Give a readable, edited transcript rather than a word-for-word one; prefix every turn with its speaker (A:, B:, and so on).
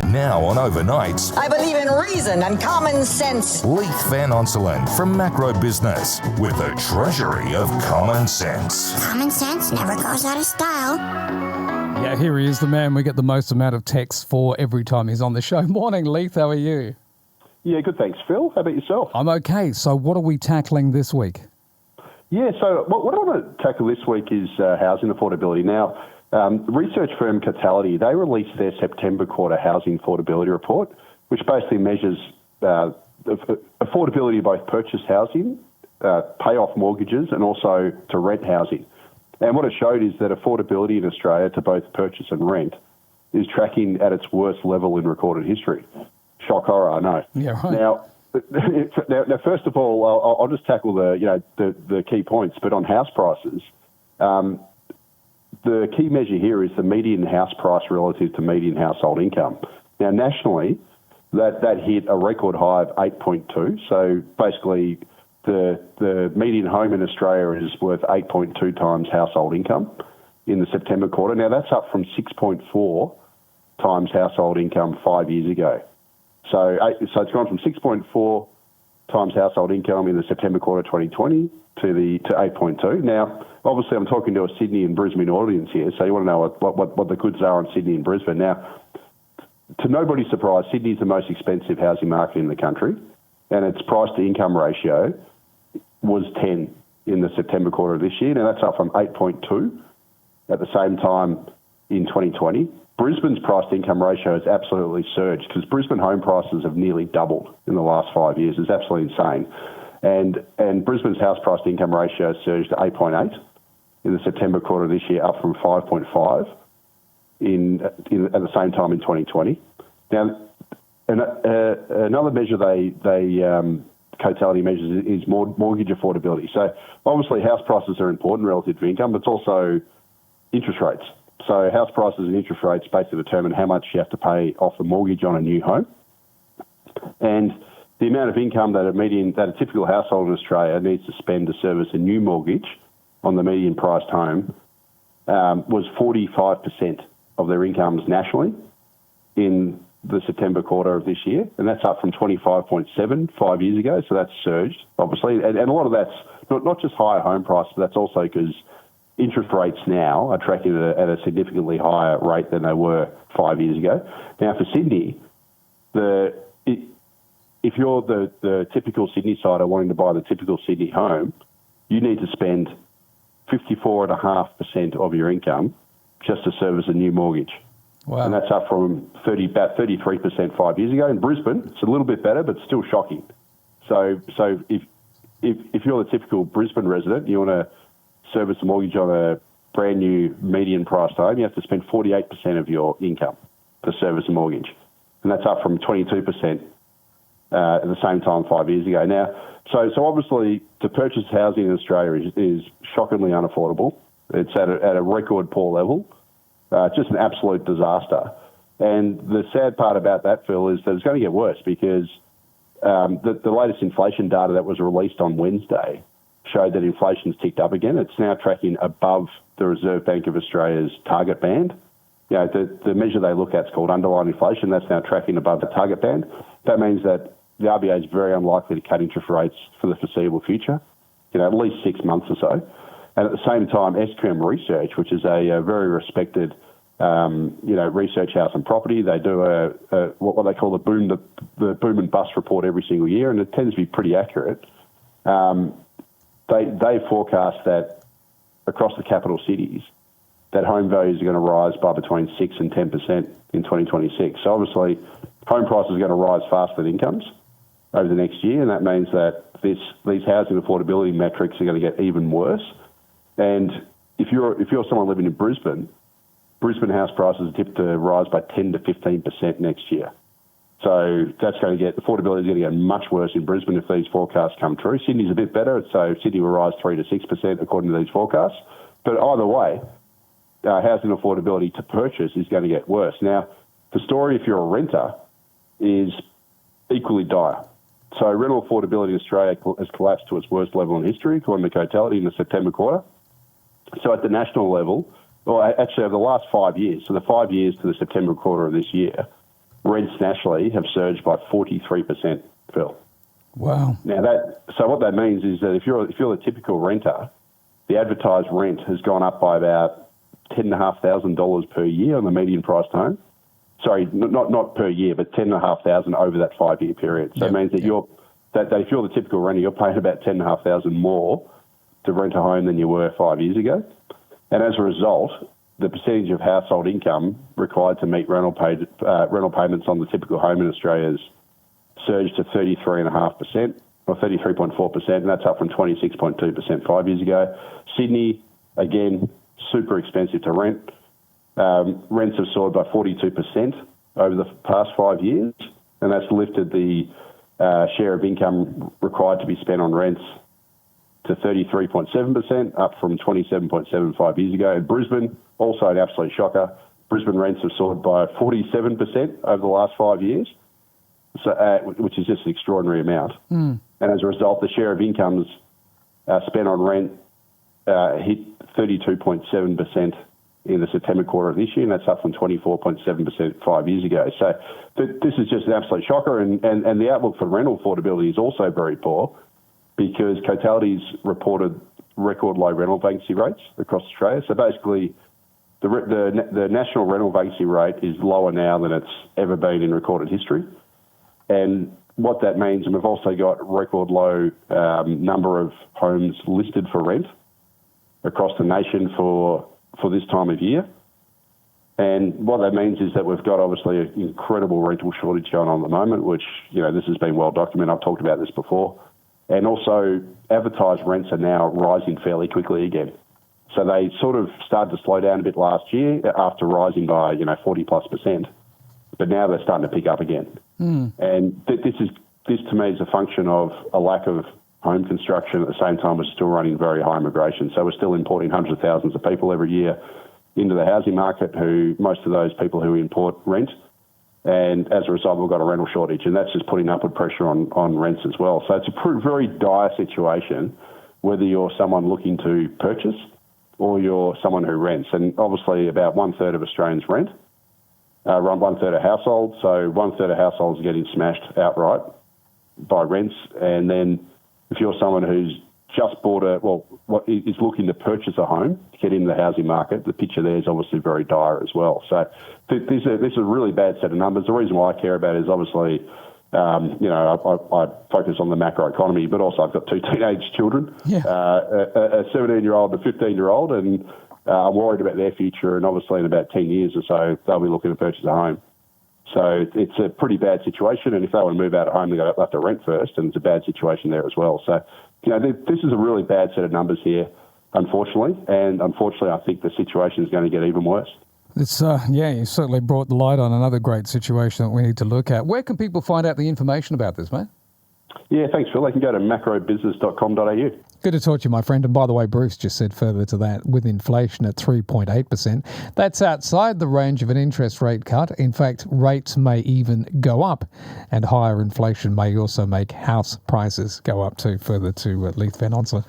A: Now on Overnights,
B: I believe in reason and common sense.
A: Leith Van Onselen from Macro Business with the Treasury of Common Sense.
C: Common sense never goes out of style.
D: Yeah, here he is, the man we get the most amount of texts for every time he's on the show. Morning, Leith. How are you?
E: Yeah, good, thanks, Phil. How about yourself?
D: I'm okay. So what are we tackling this week?
E: Yeah, so what I want to tackle this week is housing affordability. Now, research firm Cotality, they released their September quarter housing affordability report, which basically measures affordability of both purchase housing, pay off mortgages, and also to rent housing. And what it showed is that affordability in Australia to both purchase and rent is tracking at its worst level in recorded history. Shock horror, I know.
D: Yeah, right.
E: Now, first of all, I'll just tackle the key points. But on house prices, the key measure here is the median house price relative to median household income. Now, nationally, that hit a record high of 8.2. So basically, the median home in Australia is worth 8.2 times household income in the September quarter. Now, that's up from 6.4 times household income 5 years ago. So it's gone from 6.4 times household income in the September quarter 2020 to 8.2. Now, obviously, I'm talking to a Sydney and Brisbane audience here, so you want to know what the goods are in Sydney and Brisbane. Now, to nobody's surprise, Sydney is the most expensive housing market in the country, and its price-to-income ratio was 10 in the September quarter of this year. Now, that's up from 8.2 at the same time in 2020. Brisbane's price-to-income ratio has absolutely surged because Brisbane home prices have nearly doubled in the last 5 years. It's absolutely insane. And Brisbane's house price-to-income ratio surged to 8.8 in the September quarter of this year, up from 5.5 at the same time in 2020. Now, another measure Cotality measures is mortgage affordability. So obviously house prices are important relative to income, but it's also interest rates. So house prices and interest rates basically determine how much you have to pay off a mortgage on a new home. And the amount of income that a typical household in Australia needs to spend to service a new mortgage on the median priced home was 45% of their incomes nationally in the September quarter of this year. And that's up from 25.7 5 years ago. So that's surged, obviously. And a lot of that's not just higher home prices, but that's also because interest rates now are tracking at a significantly higher rate than they were 5 years ago. Now, for Sydney, if you're the typical Sydney-sider wanting to buy the typical Sydney home, you need to spend 54.5% of your income just to service a new mortgage.
D: Wow.
E: And that's up from about 33% 5 years ago. In Brisbane, it's a little bit better, but still shocking. So if you're the typical Brisbane resident, you want to service a mortgage on a brand new median priced home, you have to spend 48% of your income to service a mortgage. And that's up from 22% at the same time 5 years ago. Now, so obviously to purchase housing in Australia is shockingly unaffordable. It's at a record poor level, just an absolute disaster. And the sad part about that, Phil, is that it's going to get worse because the latest inflation data that was released on Wednesday showed that inflation's ticked up again. It's now tracking above the Reserve Bank of Australia's target band. You know, the measure they look at is called underlying inflation. That's now tracking above the target band. That means that the RBA is very unlikely to cut interest rates for the foreseeable future, at least 6 months or so. And at the same time, SQM Research, which is a very respected, research house and property, they do what they call the boom and bust report every single year, and it tends to be pretty accurate. They forecast that across the capital cities, that home values are going to rise by between 6 and 10% in 2026. So obviously, home prices are going to rise faster than incomes over the next year, and that means that these housing affordability metrics are going to get even worse. And if you're someone living in Brisbane house prices are tipped to rise by 10 to 15% next year. So affordability is going to get much worse in Brisbane if these forecasts come true. Sydney's a bit better, so Sydney will rise 3 to 6% according to these forecasts. But either way, housing affordability to purchase is going to get worse. Now, the story if you're a renter is equally dire. So rental affordability in Australia has collapsed to its worst level in history, according to Cotality in the September quarter. So at the national level, well, actually over the last 5 years, so the 5 years to the September quarter of this year, rents nationally have surged by 43%, Phil.
D: Wow.
E: Now so what that means is that if you're the typical renter, the advertised rent has gone up by about $10,500 per year on the median priced home. Sorry, not per year, but $10,500 over that 5-year period. So it means that that if you're the typical renter, you're paying about $10,500 more to rent a home than you were 5 years ago. And as a result, the percentage of household income required to meet rental payments on the typical home in Australia has surged to 33.5% or 33.4%, and that's up from 26.2% 5 years ago. Sydney, again, super expensive to rent. Rents have soared by 42% over the past 5 years, and that's lifted the share of income required to be spent on rents to 33.7%, up from 27.7 5 years ago. And Brisbane, also an absolute shocker. Brisbane rents have soared by 47% over the last 5 years, so which is just an extraordinary amount. And as a result, the share of incomes spent on rent hit 32.7% in the September quarter of this year, and that's up from 24.7% 5 years ago. So this is just an absolute shocker, and the outlook for rental affordability is also very poor, because Cotality's reported record low rental vacancy rates across Australia. So basically, the national rental vacancy rate is lower now than it's ever been in recorded history. And what that means, and we've also got record low number of homes listed for rent across the nation for this time of year. And what that means is that we've got obviously an incredible rental shortage going on at the moment, which, this has been well documented. I've talked about this before. And also, advertised rents are now rising fairly quickly again. So they sort of started to slow down a bit last year after rising by 40+%, but now they're starting to pick up again. And this to me is a function of a lack of home construction. At the same time, we're still running very high immigration, so we're still importing hundreds of thousands of people every year into the housing market, who most of those people who import rent. And as a result, we've got a rental shortage, and that's just putting upward pressure on rents as well. So it's a very dire situation, whether you're someone looking to purchase or you're someone who rents. And obviously, about 1/3 of Australians rent, run 1/3 of households. So 1/3 of households are getting smashed outright by rents. And then if you're someone who's just bought is looking to purchase a home to get into the housing market, the picture there is obviously very dire as well. So this is a really bad set of numbers. The reason why I care about it is obviously, I focus on the macro economy, but also I've got two teenage children, a 17-year-old and a 15-year-old, and I'm worried about their future. And obviously in about 10 years or so, they'll be looking to purchase a home. So it's a pretty bad situation, and if they want to move out of home, they'll have to rent first, and it's a bad situation there as well. So, this is a really bad set of numbers here, unfortunately, and unfortunately I think the situation is going to get even worse.
D: It's you certainly brought the light on another great situation that we need to look at. Where can people find out the information about this, mate?
E: Yeah, thanks, Phil. They can go to macrobusiness.com.au.
D: Good to talk to you, my friend. And by the way, Bruce just said further to that, with inflation at 3.8%, that's outside the range of an interest rate cut. In fact, rates may even go up, and higher inflation may also make house prices go up too. Further to Leith Van Onselen.